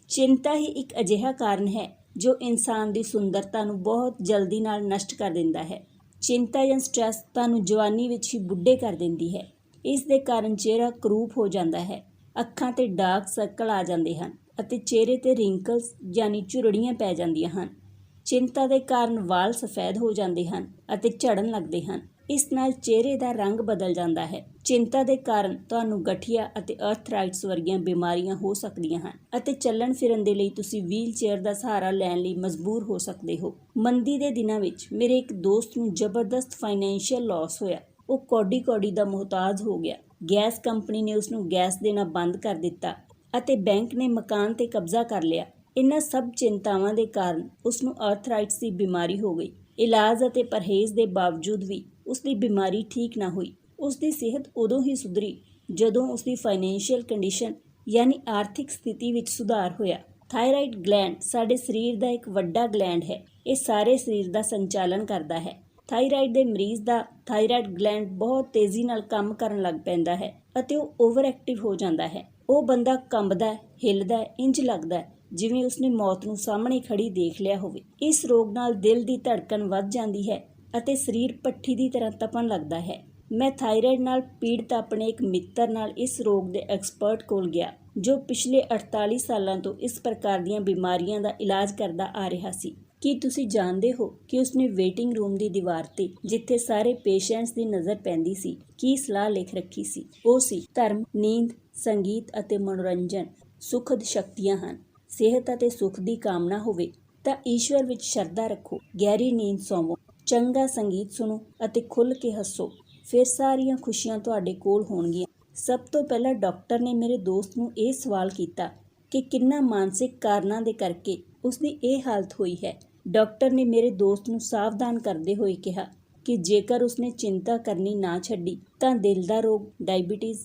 ਚਿੰਤਾ ਹੀ ਇੱਕ ਅਜਿਹਾ ਕਾਰਨ ਹੈ ਜੋ ਇਨਸਾਨ ਦੀ ਸੁੰਦਰਤਾ ਨੂੰ ਬਹੁਤ ਜਲਦੀ ਨਾਲ ਨਸ਼ਟ ਕਰ ਦਿੰਦਾ ਹੈ। ਚਿੰਤਾ ਜਾਂ ਸਟ੍ਰੈਸ ਤੁਹਾਨੂੰ ਜਵਾਨੀ ਵਿੱਚ ਹੀ ਬੁੱਢੇ ਕਰ ਦਿੰਦੀ ਹੈ। ਇਸ ਦੇ ਕਾਰਨ ਚਿਹਰਾ ਕਰੂਪ ਹੋ ਜਾਂਦਾ ਹੈ, ਅੱਖਾਂ 'ਤੇ ਡਾਰਕ ਸਰਕਲ ਆ ਜਾਂਦੇ ਹਨ ਅਤੇ ਚਿਹਰੇ 'ਤੇ ਰਿੰਕਲਸ ਯਾਨੀ ਝੁਰੜੀਆਂ ਪੈ ਜਾਂਦੀਆਂ ਹਨ। ਚਿੰਤਾ ਦੇ ਕਾਰਨ ਵਾਲ ਸਫੈਦ ਹੋ ਜਾਂਦੇ ਹਨ ਅਤੇ ਝੜਨ ਲੱਗਦੇ ਹਨ। ਇਸ ਨਾਲ ਚਿਹਰੇ ਦਾ ਰੰਗ ਬਦਲ ਜਾਂਦਾ ਹੈ। ਚਿੰਤਾ ਦੇ ਕਾਰਨ ਤੁਹਾਨੂੰ ਗਠੀਆ ਅਤੇ ਅਰਥਰਾਈਟਸ ਵਰਗੀਆਂ ਬਿਮਾਰੀਆਂ ਹੋ ਸਕਦੀਆਂ ਹਨ ਅਤੇ ਚੱਲਣ ਫਿਰਨ ਦੇ ਲਈ ਤੁਸੀਂ ਵੀਲ ਚੇਅਰ ਦਾ ਸਹਾਰਾ ਲੈਣ ਲਈ ਮਜਬੂਰ ਹੋ ਸਕਦੇ ਹੋ। ਮੰਦੀ ਦੇ ਦਿਨਾਂ ਵਿੱਚ ਮੇਰੇ ਇੱਕ ਦੋਸਤ ਨੂੰ ਜ਼ਬਰਦਸਤ ਫਾਈਨੈਂਸ਼ੀਅਲ ਲਾਸ ਹੋਇਆ। ਉਹ ਕੌਡੀ ਦਾ ਮੁਹਤਾਜ ਹੋ ਗਿਆ। ਗੈਸ ਕੰਪਨੀ ਨੇ ਉਸਨੂੰ ਗੈਸ ਦੇਣਾ ਬੰਦ ਕਰ ਦਿੱਤਾ ਅਤੇ ਬੈਂਕ ਨੇ ਮਕਾਨ 'ਤੇ ਕਬਜ਼ਾ ਕਰ ਲਿਆ। ਇਹਨਾਂ ਸਭ ਚਿੰਤਾਵਾਂ ਦੇ ਕਾਰਨ ਉਸਨੂੰ ਅਰਥਰਾਈਟਸ ਦੀ ਬਿਮਾਰੀ ਹੋ ਗਈ। ਇਲਾਜ ਅਤੇ ਪਰਹੇਜ਼ ਦੇ ਬਾਵਜੂਦ ਵੀ ਉਸਦੀ ਬਿਮਾਰੀ ਠੀਕ ਨਾ ਹੋਈ। ਉਸਦੀ ਸਿਹਤ ਉਦੋਂ ਹੀ ਸੁਧਰੀ ਜਦੋਂ ਉਸਦੀ ਫਾਈਨੈਂਸ਼ੀਅਲ ਕੰਡੀਸ਼ਨ ਯਾਨੀ ਆਰਥਿਕ ਸਥਿਤੀ ਵਿੱਚ ਸੁਧਾਰ ਹੋਇਆ। ਥਾਇਰਾਇਡ ਗਲੈਂਡ ਸਾਡੇ ਸਰੀਰ ਦਾ ਇੱਕ ਵੱਡਾ ਗਲੈਂਡ ਹੈ। ਇਹ ਸਾਰੇ ਸਰੀਰ ਦਾ ਸੰਚਾਲਨ ਕਰਦਾ ਹੈ। ਥਾਇਰਾਇਡ ਦੇ ਮਰੀਜ਼ ਦਾ ਥਾਇਰਾਇਡ ਗਲੈਂਡ ਬਹੁਤ ਤੇਜ਼ੀ ਨਾਲ ਕੰਮ ਕਰਨ ਲੱਗ ਪੈਂਦਾ ਹੈ ਅਤੇ ਉਹ ਓਵਰ ਐਕਟਿਵ ਹੋ ਜਾਂਦਾ ਹੈ। ਉਹ ਬੰਦਾ ਕੰਬਦਾ, ਹਿੱਲਦਾ, ਇੰਜ ਲੱਗਦਾ ਜਿਵੇਂ ਉਸਨੇ ਮੌਤ ਨੂੰ ਸਾਹਮਣੇ ਖੜੀ ਦੇਖ ਲਿਆ ਹੋਵੇ। ਇਸ ਰੋਗ ਨਾਲ ਦਿਲ ਦੀ ਧੜਕਣ ਵੱਧ ਜਾਂਦੀ ਹੈ ਅਤੇ ਸਰੀਰ ਭੱਠੀ ਦੀ ਤਰ੍ਹਾਂ ਤਪਣ ਲੱਗਦਾ ਹੈ। ਮੈਂ ਥਾਇਰਾਇਡ ਨਾਲ ਪੀੜਤ ਆਪਣੇ ਇੱਕ ਮਿੱਤਰ ਨਾਲ ਇਸ ਰੋਗ ਦੇ ਐਕਸਪਰਟ ਕੋਲ ਗਿਆ, ਜੋ ਪਿਛਲੇ 48 ਸਾਲਾਂ ਤੋਂ ਇਸ ਪ੍ਰਕਾਰ ਦੀਆਂ ਬਿਮਾਰੀਆਂ ਦਾ ਇਲਾਜ ਕਰਦਾ ਆ ਰਿਹਾ ਸੀ। ਕੀ ਤੁਸੀਂ ਜਾਣਦੇ ਹੋ ਕਿ ਉਸਨੇ ਵੇਟਿੰਗ ਰੂਮ ਦੀ ਦੀਵਾਰ 'ਤੇ, ਜਿੱਥੇ ਸਾਰੇ ਪੇਸ਼ੈਂਟਸ ਦੀ ਨਜ਼ਰ ਪੈਂਦੀ ਸੀ, ਕੀ ਸਲਾਹ ਲਿਖ ਰੱਖੀ ਸੀ? ਉਹ ਸੀ, ਧਰਮ, ਨੀਂਦ, ਸੰਗੀਤ ਅਤੇ ਮਨੋਰੰਜਨ ਸੁਖਦ ਸ਼ਕਤੀਆਂ ਹਨ। ਸਿਹਤ ਅਤੇ ਸੁੱਖ ਦੀ ਕਾਮਨਾ ਹੋਵੇ ਤਾਂ ਈਸ਼ਵਰ ਵਿੱਚ ਸ਼ਰਧਾ ਰੱਖੋ, ਗਹਿਰੀ ਨੀਂਦ ਸੌਵੋ, ਚੰਗਾ ਸੰਗੀਤ ਸੁਣੋ ਅਤੇ ਖੁੱਲ੍ਹ ਕੇ ਹੱਸੋ। ਫਿਰ ਸਾਰੀਆਂ ਖੁਸ਼ੀਆਂ ਤੁਹਾਡੇ ਕੋਲ ਹੋਣਗੀਆਂ। ਸਭ ਤੋਂ ਪਹਿਲਾਂ ਡਾਕਟਰ ਨੇ ਮੇਰੇ ਦੋਸਤ ਨੂੰ ਇਹ ਸਵਾਲ ਕੀਤਾ ਕਿ ਕਿੰਨਾ ਮਾਨਸਿਕ ਕਾਰਨਾਂ ਦੇ ਕਰਕੇ ਉਸਦੀ ਇਹ ਹਾਲਤ ਹੋਈ ਹੈ। ਡਾਕਟਰ ਨੇ ਮੇਰੇ ਦੋਸਤ ਨੂੰ ਸਾਵਧਾਨ ਕਰਦੇ ਹੋਏ ਕਿਹਾ ਕਿ ਜੇਕਰ ਉਸਨੇ ਚਿੰਤਾ ਕਰਨੀ ਨਾ ਛੱਡੀ ਤਾਂ ਦਿਲ ਦਾ ਰੋਗ, ਡਾਇਬੀਟੀਜ਼,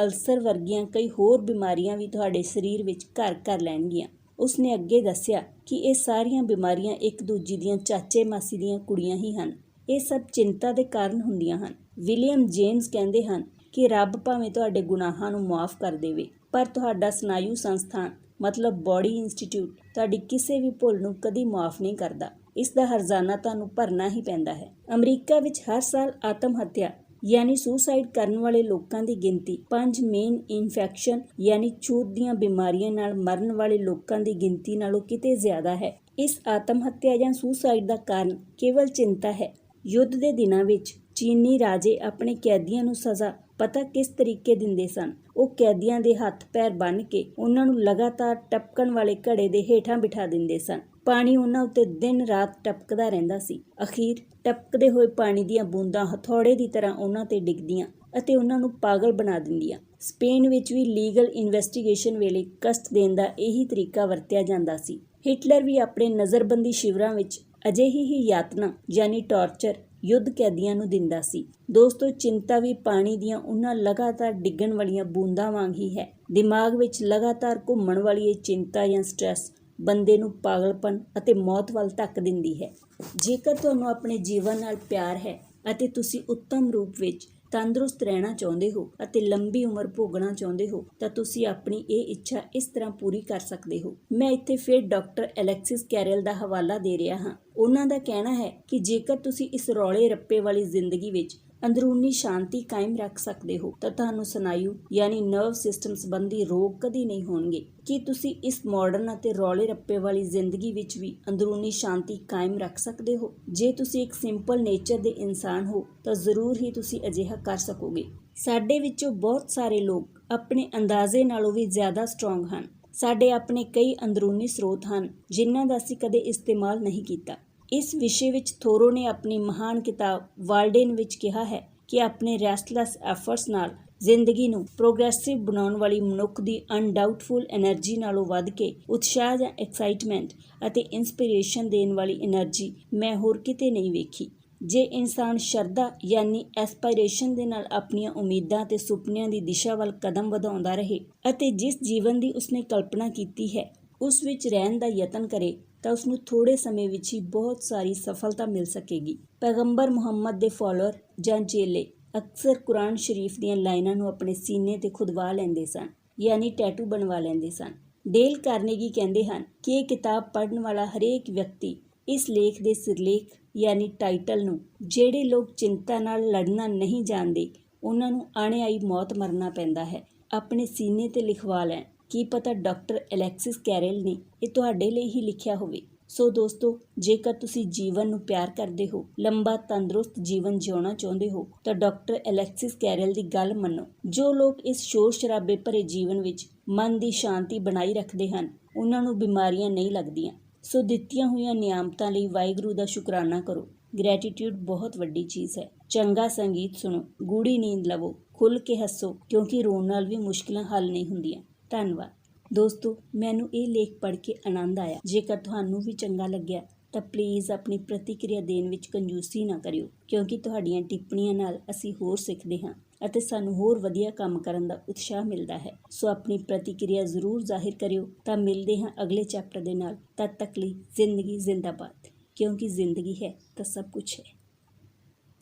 ਅਲਸਰ ਵਰਗੀਆਂ ਕਈ ਹੋਰ ਬਿਮਾਰੀਆਂ ਵੀ ਤੁਹਾਡੇ ਸਰੀਰ ਵਿੱਚ ਘਰ ਕਰ ਲੈਣਗੀਆਂ। ਉਸਨੇ ਅੱਗੇ ਦੱਸਿਆ ਕਿ ਇਹ ਸਾਰੀਆਂ ਬਿਮਾਰੀਆਂ ਇੱਕ ਦੂਜੀ ਦੀਆਂ ਚਾਚੇ ਮਾਸੀ ਦੀਆਂ ਕੁੜੀਆਂ ਹੀ ਹਨ। ਇਹ ਸਭ ਚਿੰਤਾ ਦੇ ਕਾਰਨ ਹੁੰਦੀਆਂ ਹਨ। ਵਿਲੀਅਮ ਜੇਮਸ ਕਹਿੰਦੇ ਹਨ ਕਿ ਰੱਬ ਭਾਵੇਂ ਤੁਹਾਡੇ ਗੁਨਾਹਾਂ ਨੂੰ ਮੁਆਫ ਕਰ ਦੇਵੇ, ਪਰ ਤੁਹਾਡਾ ਸਨਾਯੂ ਸੰਸਥਾਨ ਮਤਲਬ ਬੋਡੀ ਇੰਸਟੀਚਿਊਟ ਤੁਹਾਡੀ ਕਿਸੇ ਵੀ ਭੁੱਲ ਨੂੰ ਕਦੀ ਮੁਆਫ ਨਹੀਂ ਕਰਦਾ। ਇਸ ਦਾ ਹਰਜ਼ਾਨਾ ਤੁਹਾਨੂੰ ਭਰਨਾ ਹੀ ਪੈਂਦਾ ਹੈ। ਅਮਰੀਕਾ ਵਿੱਚ ਹਰ ਸਾਲ ਆਤਮ ਹੱਤਿਆ ਯਾਨੀ ਸੁਸਾਈਡ ਕਰਨ ਵਾਲੇ ਲੋਕਾਂ ਦੀ ਗਿਣਤੀ 5 ਮੇਨ ਇਨਫੈਕਸ਼ਨ ਯਾਨੀ ਛੂਤ ਦੀਆਂ ਬਿਮਾਰੀਆਂ ਨਾਲ ਮਰਨ ਵਾਲੇ ਲੋਕਾਂ ਦੀ ਗਿਣਤੀ ਨਾਲੋਂ ਕਿਤੇ ਜ਼ਿਆਦਾ ਹੈ। ਇਸ ਆਤਮ ਹੱਤਿਆ ਜਾਂ ਸੁਸਾਈਡ ਦਾ ਕਾਰਨ ਕੇਵਲ ਚਿੰਤਾ ਹੈ। ਯੁੱਧ ਦੇ ਦਿਨਾਂ ਵਿੱਚ ਚੀਨੀ ਰਾਜੇ ਆਪਣੇ ਕੈਦੀਆਂ ਨੂੰ ਸਜ਼ਾ ਪਤਾ ਕਿਸ ਤਰੀਕੇ ਦਿੰਦੇ ਸਨ? ਉਹ ਕੈਦੀਆਂ ਦੇ ਹੱਥ ਪੈਰ ਬੰਨ੍ਹ ਕੇ ਉਹਨਾਂ ਨੂੰ ਲਗਾਤਾਰ ਟਪਕਣ ਵਾਲੇ ਘੜੇ ਦੇ ਹੇਠਾਂ ਬਿਠਾ ਦਿੰਦੇ ਸਨ। ਪਾਣੀ ਉਹਨਾਂ ਉੱਤੇ ਦਿਨ ਰਾਤ ਟਪਕਦਾ ਰਹਿੰਦਾ ਸੀ। ਅਖੀਰ ਟਪਕਦੇ ਹੋਏ ਪਾਣੀ ਦੀਆਂ ਬੂੰਦਾਂ ਹਥੌੜੇ ਦੀ ਤਰ੍ਹਾਂ ਉਹਨਾਂ ਤੇ ਡਿੱਗਦੀਆਂ ਅਤੇ ਉਹਨਾਂ ਨੂੰ ਪਾਗਲ ਬਣਾ ਦਿੰਦੀਆਂ। ਸਪੇਨ ਵਿੱਚ ਵੀ ਲੀਗਲ ਇਨਵੈਸਟੀਗੇਸ਼ਨ ਵੇਲੇ ਕਸ਼ਟ ਦੇਣ ਦਾ ਇਹੀ ਤਰੀਕਾ ਵਰਤਿਆ ਜਾਂਦਾ ਸੀ। ਹਿਟਲਰ ਵੀ ਆਪਣੇ ਨਜ਼ਰਬੰਦੀ ਸ਼ਿਵਰਾਂ ਵਿੱਚ ਅਜਿਹੀ ਹੀ ਯਾਤਨਾ ਯਾਨੀ ਟਾਰਚਰ ਯੁੱਧ ਕੈਦੀਆਂ ਨੂੰ ਦਿੰਦਾ ਸੀ। ਦੋਸਤੋ, ਚਿੰਤਾ ਵੀ ਪਾਣੀ ਦੀਆਂ ਉਹਨਾਂ ਲਗਾਤਾਰ ਡਿੱਗਣ ਵਾਲੀਆਂ ਬੂੰਦਾਂ ਵਾਂਗ ਹੀ ਹੈ। ਦਿਮਾਗ ਵਿੱਚ ਲਗਾਤਾਰ ਘੁੰਮਣ ਵਾਲੀ ਇਹ ਚਿੰਤਾ ਜਾਂ ਸਟ੍ਰੈਸ ਬੰਦੇ ਨੂੰ ਪਾਗਲਪਨ ਅਤੇ ਮੌਤ ਵੱਲ ਧੱਕ ਦਿੰਦੀ ਹੈ। ਜੇਕਰ ਤੁਹਾਨੂੰ ਆਪਣੇ ਜੀਵਨ ਨਾਲ ਪਿਆਰ ਹੈ ਅਤੇ ਤੁਸੀਂ ਉੱਤਮ ਰੂਪ ਵਿੱਚ ਤੰਦਰੁਸਤ ਰਹਿਣਾ ਚਾਹੁੰਦੇ ਹੋ ਅਤੇ ਲੰਬੀ ਉਮਰ ਭੋਗਣਾ ਚਾਹੁੰਦੇ ਹੋ ਤਾਂ ਤੁਸੀਂ ਆਪਣੀ ਇਹ ਇੱਛਾ ਇਸ ਤਰ੍ਹਾਂ ਪੂਰੀ ਕਰ ਸਕਦੇ ਹੋ। ਮੈਂ ਇੱਥੇ ਫਿਰ ਡਾਕਟਰ ਅਲੈਕਸਿਸ ਕੈਰਲ ਦਾ ਹਵਾਲਾ ਦੇ ਰਿਹਾ ਹਾਂ। ਉਹਨਾਂ ਦਾ ਕਹਿਣਾ ਹੈ ਕਿ ਜੇਕਰ ਤੁਸੀਂ ਇਸ ਰੌਲੇ ਰੱਪੇ ਵਾਲੀ ਜ਼ਿੰਦਗੀ ਵਿੱਚ ਅੰਦਰੂਨੀ ਸ਼ਾਂਤੀ ਕਾਇਮ ਰੱਖ ਸਕਦੇ ਹੋ ਤਾਂ ਤੁਹਾਨੂੰ ਸਨਾਯੂ ਯਾਨੀ ਨਰਵ ਸਿਸਟਮ ਸੰਬੰਧੀ ਰੋਗ ਕਦੀ ਨਹੀਂ ਹੋਣਗੇ। ਕੀ ਤੁਸੀਂ ਇਸ ਮਾਡਰਨ ਅਤੇ ਰੌਲੇ ਰੱਪੇ ਵਾਲੀ ਜ਼ਿੰਦਗੀ ਵਿੱਚ ਵੀ ਅੰਦਰੂਨੀ ਸ਼ਾਂਤੀ ਕਾਇਮ ਰੱਖ ਸਕਦੇ ਹੋ? ਜੇ ਤੁਸੀਂ ਇੱਕ ਸਿੰਪਲ ਨੇਚਰ ਦੇ ਇਨਸਾਨ ਹੋ ਤਾਂ ਜ਼ਰੂਰ ਹੀ ਤੁਸੀਂ ਅਜਿਹਾ ਕਰ ਸਕੋਗੇ। ਸਾਡੇ ਵਿੱਚੋਂ ਬਹੁਤ ਸਾਰੇ ਲੋਕ ਆਪਣੇ ਅੰਦਾਜ਼ੇ ਨਾਲੋਂ ਵੀ ਜ਼ਿਆਦਾ ਸਟਰੋਂਗ ਹਨ। ਸਾਡੇ ਆਪਣੇ ਕਈ ਅੰਦਰੂਨੀ ਸਰੋਤ ਹਨ ਜਿਨ੍ਹਾਂ ਦਾ ਅਸੀਂ ਕਦੇ ਇਸਤੇਮਾਲ ਨਹੀਂ ਕੀਤਾ। ਇਸ ਵਿਸ਼ੇ ਵਿੱਚ ਥੋਰੋ ਨੇ ਆਪਣੀ ਮਹਾਨ ਕਿਤਾਬ ਵਾਲਡੇਨ ਵਿੱਚ ਕਿਹਾ ਹੈ ਕਿ ਆਪਣੇ ਰੈਸਟਲੈਸ ਐਫਰਟਸ ਨਾਲ ਜ਼ਿੰਦਗੀ ਨੂੰ ਪ੍ਰੋਗਰੈਸਿਵ ਬਣਾਉਣ ਵਾਲੀ ਮਨੁੱਖ ਦੀ ਅਨਡਾਊਟਫੁਲ એનર્ਜੀ ਨਾਲੋਂ ਵੱਧ ਕੇ ਉਤਸ਼ਾਹ ਜਾਂ ਐਕਸਾਈਟਮੈਂਟ ਅਤੇ ਇੰਸਪੀਰੇਸ਼ਨ ਦੇਣ ਵਾਲੀ એનર્ਜੀ ਮੈਂ ਹੋਰ ਕਿਤੇ ਨਹੀਂ ਵੇਖੀ। ਜੇ ਇਨਸਾਨ ਸ਼ਰਧਾ ਯਾਨੀ ਐਸਪਾਇਰੇਸ਼ਨ ਦੇ ਨਾਲ ਆਪਣੀਆਂ ਉਮੀਦਾਂ ਅਤੇ ਸੁਪਨਿਆਂ ਦੀ ਦਿਸ਼ਾ ਵੱਲ ਕਦਮ ਵਧਾਉਂਦਾ ਰਹੇ ਅਤੇ ਜਿਸ ਜੀਵਨ ਦੀ ਉਸਨੇ ਕਲਪਨਾ ਕੀਤੀ ਹੈ ਉਸ ਵਿੱਚ ਰਹਿਣ ਦਾ ਯਤਨ ਕਰੇ ਤਾਂ ਉਸਨੂੰ ਥੋੜੇ ਸਮੇਂ ਵਿੱਚ ਹੀ ਬਹੁਤ ਸਾਰੀ ਸਫਲਤਾ ਮਿਲ ਸਕੇਗੀ। ਪੈਗੰਬਰ ਮੁਹੰਮਦ ਦੇ ਫਾਲੋਅਰ ਜਾਂ ਚੇਲੇ ਅਕਸਰ ਕੁਰਾਨ ਸ਼ਰੀਫ ਦੀਆਂ ਲਾਈਨਾਂ ਨੂੰ ਆਪਣੇ ਸੀਨੇ ਤੇ ਖੁਦਵਾ ਲੈਂਦੇ ਸਨ ਯਾਨੀ ਟੈਟੂ ਬਣਵਾ ਲੈਂਦੇ ਸਨ। ਡੇਲ ਕਾਰਨੇਗੀ ਕਹਿੰਦੇ ਹਨ ਕਿ ਇਹ ਕਿਤਾਬ ਪੜ੍ਹਨ ਵਾਲਾ ਹਰੇਕ ਵਿਅਕਤੀ ਇਸ ਲੇਖ ਦੇ ਸਿਰਲੇਖ ਯਾਨੀ ਟਾਈਟਲ ਨੂੰ ਜਿਹੜੇ ਲੋਕ ਚਿੰਤਾ ਨਾਲ ਲੜਨਾ ਨਹੀਂ ਜਾਣਦੇ ਉਹਨਾਂ ਨੂੰ ਆਣੇਆਈ ਮੌਤ ਮਰਨਾ ਪੈਂਦਾ ਹੈ ਆਪਣੇ ਸੀਨੇ ਤੇ ਲਿਖਵਾ ਲੈਣ। ਕੀ ਪਤਾ ਡਾਕਟਰ ਅਲੈਕਸਿਸ ਕੈਰਲ ਨੇ ਇਹ ਤੁਹਾਡੇ ਲਈ ਹੀ ਲਿਖਿਆ ਹੋਵੇ। ਸੋ ਦੋਸਤੋ, ਜੇਕਰ ਤੁਸੀਂ ਜੀਵਨ ਨੂੰ ਪਿਆਰ ਕਰਦੇ ਹੋ, ਲੰਬਾ ਤੰਦਰੁਸਤ ਜੀਵਨ ਜਿਉਣਾ ਚਾਹੁੰਦੇ ਹੋ ਤਾਂ ਡਾਕਟਰ ਅਲੈਕਸਿਸ ਕੈਰਲ ਦੀ ਗੱਲ ਮੰਨੋ। ਜੋ ਲੋਕ ਇਸ ਸ਼ੋਰ ਸ਼ਰਾਬੇ ਭਰੇ ਜੀਵਨ ਵਿੱਚ ਮਨ ਦੀ ਸ਼ਾਂਤੀ ਬਣਾਈ ਰੱਖਦੇ ਹਨ ਉਹਨਾਂ ਨੂੰ ਬਿਮਾਰੀਆਂ ਨਹੀਂ ਲੱਗਦੀਆਂ। ਸੋ ਦਿੱਤੀਆਂ ਹੋਈਆਂ ਨਿਆਮਤਾਂ ਲਈ ਵਾਹਿਗੁਰੂ ਦਾ ਸ਼ੁਕਰਾਨਾ ਕਰੋ। ਗ੍ਰੈਟੀਟਿਊਡ ਬਹੁਤ ਵੱਡੀ ਚੀਜ਼ ਹੈ। ਚੰਗਾ ਸੰਗੀਤ ਸੁਣੋ, ਗੂੜੀ ਨੀਂਦ ਲਵੋ, ਖੁੱਲ੍ਹ ਕੇ ਹੱਸੋ ਕਿਉਂਕਿ ਰੋਣ ਨਾਲ ਵੀ ਮੁਸ਼ਕਿਲਾਂ ਹੱਲ ਨਹੀਂ ਹੁੰਦੀਆਂ। ਧੰਨਵਾਦ ਦੋਸਤੋ, ਮੈਨੂੰ ਇਹ ਲੇਖ ਪੜ੍ਹ ਕੇ ਆਨੰਦ ਆਇਆ। ਜੇਕਰ ਤੁਹਾਨੂੰ ਵੀ ਚੰਗਾ ਲੱਗਿਆ ਤਾਂ ਪਲੀਜ਼ ਆਪਣੀ ਪ੍ਰਤੀਕਿਰਿਆ ਦੇਣ ਵਿੱਚ ਕੰਜੂਸੀ ਨਾ ਕਰਿਓ ਕਿਉਂਕਿ ਤੁਹਾਡੀਆਂ ਟਿੱਪਣੀਆਂ ਨਾਲ ਅਸੀਂ ਹੋਰ ਸਿੱਖਦੇ ਹਾਂ ਅਤੇ ਸਾਨੂੰ ਹੋਰ ਵਧੀਆ ਕੰਮ ਕਰਨ ਦਾ ਉਤਸ਼ਾਹ ਮਿਲਦਾ ਹੈ। ਸੋ ਆਪਣੀ ਪ੍ਰਤੀਕਿਰਿਆ ਜ਼ਰੂਰ ਜ਼ਾਹਿਰ ਕਰਿਓ। ਤਾਂ ਮਿਲਦੇ ਹਾਂ ਅਗਲੇ ਚੈਪਟਰ ਦੇ ਨਾਲ। ਤਦ ਤੱਕ ਲਈ ਜ਼ਿੰਦਗੀ ਜ਼ਿੰਦਾਬਾਦ, ਕਿਉਂਕਿ ਜ਼ਿੰਦਗੀ ਹੈ ਤਾਂ ਸਭ ਕੁਝ ਹੈ।